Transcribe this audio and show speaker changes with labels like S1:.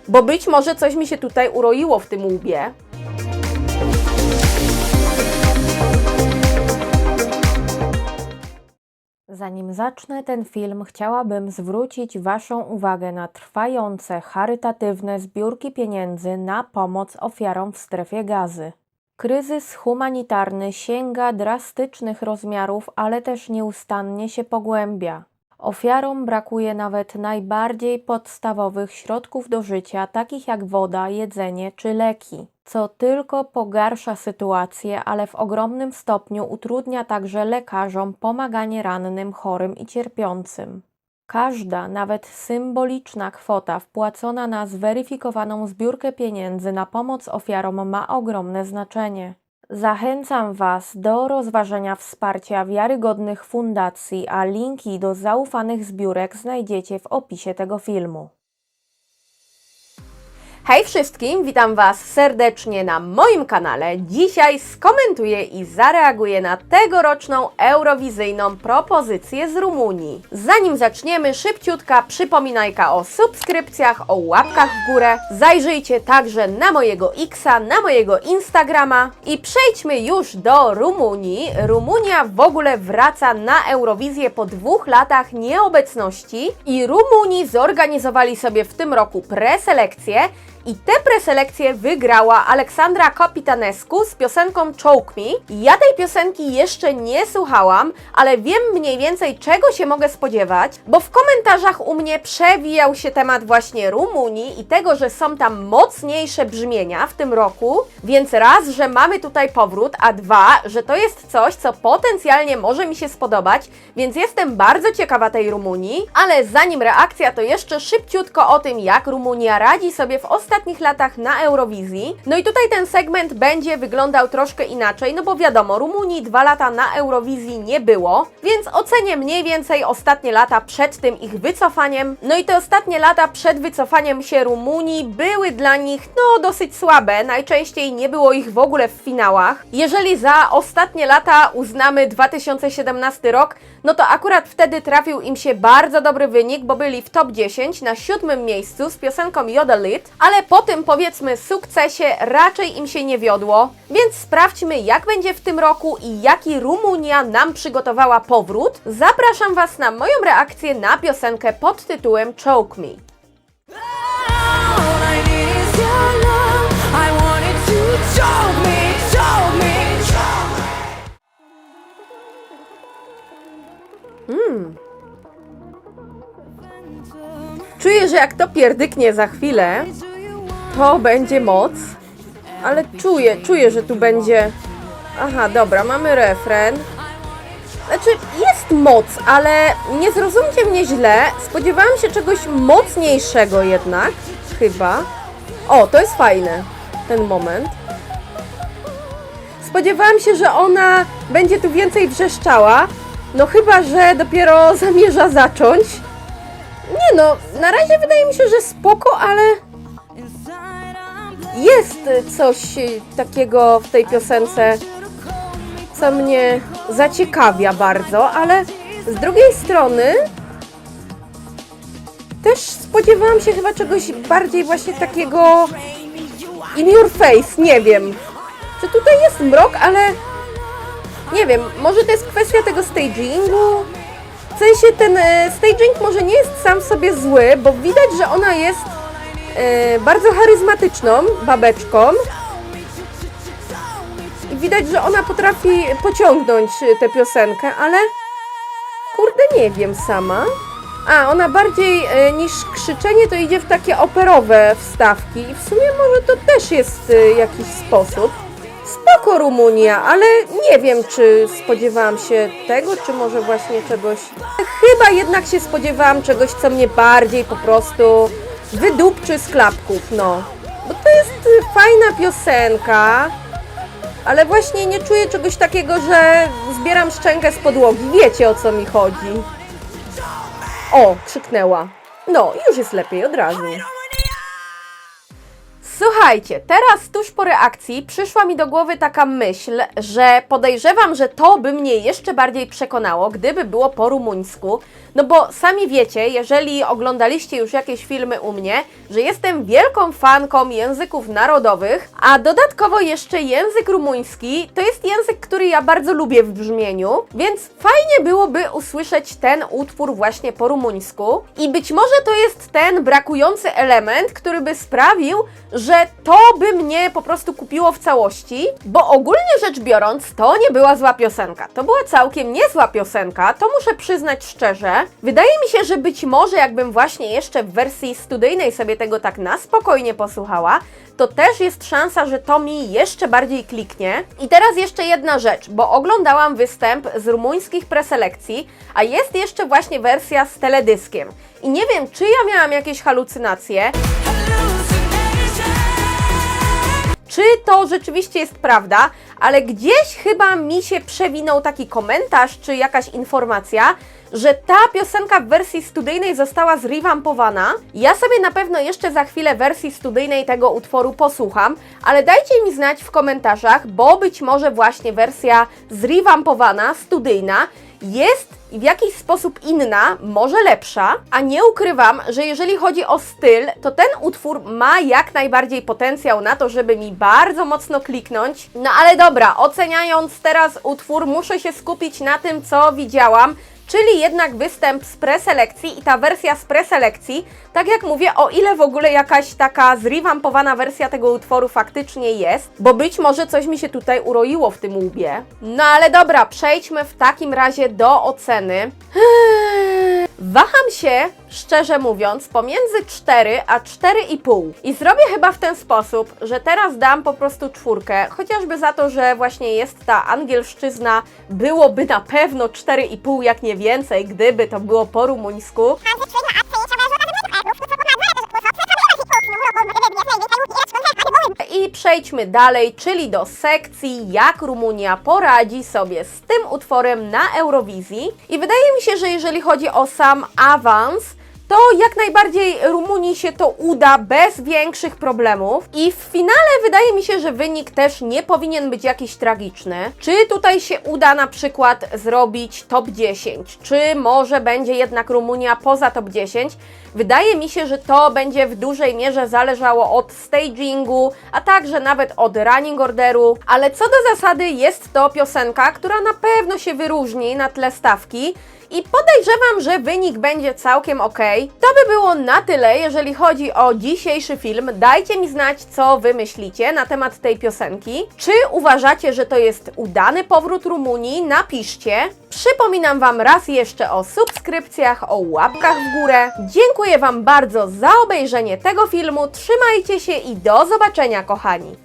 S1: bo być może coś mi się tutaj uroiło w tym łbie. Zanim zacznę ten film, chciałabym zwrócić Waszą uwagę na trwające charytatywne zbiórki pieniędzy na pomoc ofiarom w strefie Gazy. Kryzys humanitarny sięga drastycznych rozmiarów, ale też nieustannie się pogłębia. Ofiarom brakuje nawet najbardziej podstawowych środków do życia, takich jak woda, jedzenie czy leki, co tylko pogarsza sytuację, ale w ogromnym stopniu utrudnia także lekarzom pomaganie rannym, chorym i cierpiącym. Każda, nawet symboliczna kwota wpłacona na zweryfikowaną zbiórkę pieniędzy na pomoc ofiarom ma ogromne znaczenie. Zachęcam Was do rozważenia wsparcia wiarygodnych fundacji, a linki do zaufanych zbiórek znajdziecie w opisie tego filmu. Hej wszystkim, witam Was serdecznie na moim kanale. Dzisiaj skomentuję i zareaguję na tegoroczną eurowizyjną propozycję z Rumunii. Zanim zaczniemy, szybciutka przypominajka o subskrypcjach, o łapkach w górę. Zajrzyjcie także na mojego Xa, na mojego Instagrama i przejdźmy już do Rumunii. Rumunia w ogóle wraca na Eurowizję po 2 latach nieobecności i Rumuni zorganizowali sobie w tym roku preselekcję. I tę preselekcję wygrała Aleksandra Copitanescu z piosenką Choke Me. Ja tej piosenki jeszcze nie słuchałam, ale wiem mniej więcej czego się mogę spodziewać, bo w komentarzach u mnie przewijał się temat właśnie Rumunii i tego, że są tam mocniejsze brzmienia w tym roku, więc raz, że mamy tutaj powrót, a dwa, że to jest coś, co potencjalnie może mi się spodobać, więc jestem bardzo ciekawa tej Rumunii, ale zanim reakcja, to jeszcze szybciutko o tym, jak Rumunia radzi sobie w ostatnich latach na Eurowizji. No i tutaj ten segment będzie wyglądał troszkę inaczej, no bo wiadomo, Rumunii 2 lata na Eurowizji nie było, więc ocenię mniej więcej ostatnie lata przed tym ich wycofaniem. No i te ostatnie lata przed wycofaniem się Rumunii były dla nich dosyć słabe, najczęściej nie było ich w ogóle w finałach. Jeżeli za ostatnie lata uznamy 2017 rok, no to akurat wtedy trafił im się bardzo dobry wynik, bo byli w top 10 na 7. miejscu z piosenką Yodel It, ale po tym, powiedzmy, sukcesie raczej im się nie wiodło, więc sprawdźmy, jak będzie w tym roku i jaki Rumunia nam przygotowała powrót. Zapraszam Was na moją reakcję na piosenkę pod tytułem Choke Me. Czuję, że jak to pierdyknie za chwilę, to będzie moc, ale czuję, że tu będzie... Aha, dobra, mamy refren. Znaczy, jest moc, ale nie zrozumcie mnie źle, spodziewałam się czegoś mocniejszego jednak, chyba. O, to jest fajne, ten moment. Spodziewałam się, że ona będzie tu więcej wrzeszczała, no chyba, że dopiero zamierza zacząć. Nie no, na razie wydaje mi się, że spoko, ale jest coś takiego w tej piosence, co mnie zaciekawia bardzo, ale z drugiej strony też spodziewałam się chyba czegoś bardziej właśnie takiego in your face, nie wiem. Czy tutaj jest mrok, ale nie wiem, może to jest kwestia tego stagingu? W sensie ten staging może nie jest sam w sobie zły, bo widać, że ona jest bardzo charyzmatyczną babeczką i widać, że ona potrafi pociągnąć tę piosenkę, ale kurde nie wiem sama. A, ona bardziej niż krzyczenie to idzie w takie operowe wstawki i w sumie może to też jest jakiś sposób. Spoko Rumunia, ale nie wiem, czy spodziewałam się tego, czy może właśnie czegoś... Chyba jednak się spodziewałam czegoś, co mnie bardziej po prostu wydupczy z klapków, no. Bo to jest fajna piosenka, ale właśnie nie czuję czegoś takiego, że zbieram szczękę z podłogi. Wiecie, o co mi chodzi. O, krzyknęła. No, już jest lepiej od razu. Słuchaj. słuchajcie, teraz tuż po reakcji przyszła mi do głowy taka myśl, że podejrzewam, że to by mnie jeszcze bardziej przekonało, gdyby było po rumuńsku, no bo sami wiecie, jeżeli oglądaliście już jakieś filmy u mnie, że jestem wielką fanką języków narodowych, a dodatkowo jeszcze język rumuński to jest język, który ja bardzo lubię w brzmieniu, więc fajnie byłoby usłyszeć ten utwór właśnie po rumuńsku i być może to jest ten brakujący element, który by sprawił, że to by mnie po prostu kupiło w całości, bo ogólnie rzecz biorąc to nie była zła piosenka. To była całkiem niezła piosenka, to muszę przyznać szczerze. Wydaje mi się, że być może jakbym właśnie jeszcze w wersji studyjnej sobie tego tak na spokojnie posłuchała, to też jest szansa, że to mi jeszcze bardziej kliknie. I teraz jeszcze jedna rzecz, bo oglądałam występ z rumuńskich preselekcji, a jest jeszcze właśnie wersja z teledyskiem. I nie wiem, czy ja miałam jakieś halucynacje, czy to rzeczywiście jest prawda, ale gdzieś chyba mi się przewinął taki komentarz, czy jakaś informacja, że ta piosenka w wersji studyjnej została zrewampowana. Ja sobie na pewno jeszcze za chwilę wersji studyjnej tego utworu posłucham, ale dajcie mi znać w komentarzach, bo być może właśnie wersja zrewampowana, studyjna, jest w jakiś sposób inna, może lepsza, a nie ukrywam, że jeżeli chodzi o styl, to ten utwór ma jak najbardziej potencjał na to, żeby mi bardzo mocno kliknąć. No ale dobra, oceniając teraz utwór, muszę się skupić na tym, co widziałam, czyli jednak występ z preselekcji i ta wersja z preselekcji, tak jak mówię, o ile w ogóle jakaś taka zrewampowana wersja tego utworu faktycznie jest, bo być może coś mi się tutaj uroiło w tym łbie. No ale dobra, przejdźmy w takim razie do oceny. Waham się, szczerze mówiąc, pomiędzy 4 a 4,5 i zrobię chyba w ten sposób, że teraz dam po prostu 4, chociażby za to, że właśnie jest ta angielszczyzna, byłoby na pewno 4,5 jak nie więcej, gdyby to było po rumuńsku. I przejdźmy dalej, czyli do sekcji, jak Rumunia poradzi sobie z tym utworem na Eurowizji. I wydaje mi się, że jeżeli chodzi o sam awans, to jak najbardziej Rumunii się to uda bez większych problemów. I w finale wydaje mi się, że wynik też nie powinien być jakiś tragiczny. Czy tutaj się uda na przykład zrobić top 10? Czy może będzie jednak Rumunia poza top 10? Wydaje mi się, że to będzie w dużej mierze zależało od stagingu, a także nawet od running orderu. Ale co do zasady jest to piosenka, która na pewno się wyróżni na tle stawki. I podejrzewam, że wynik będzie całkiem ok. To by było na tyle, jeżeli chodzi o dzisiejszy film. Dajcie mi znać, co Wy myślicie na temat tej piosenki. Czy uważacie, że to jest udany powrót Rumunii? Napiszcie. Przypominam Wam raz jeszcze o subskrypcjach, o łapkach w górę. Dziękuję Wam bardzo za obejrzenie tego filmu. Trzymajcie się i do zobaczenia, kochani!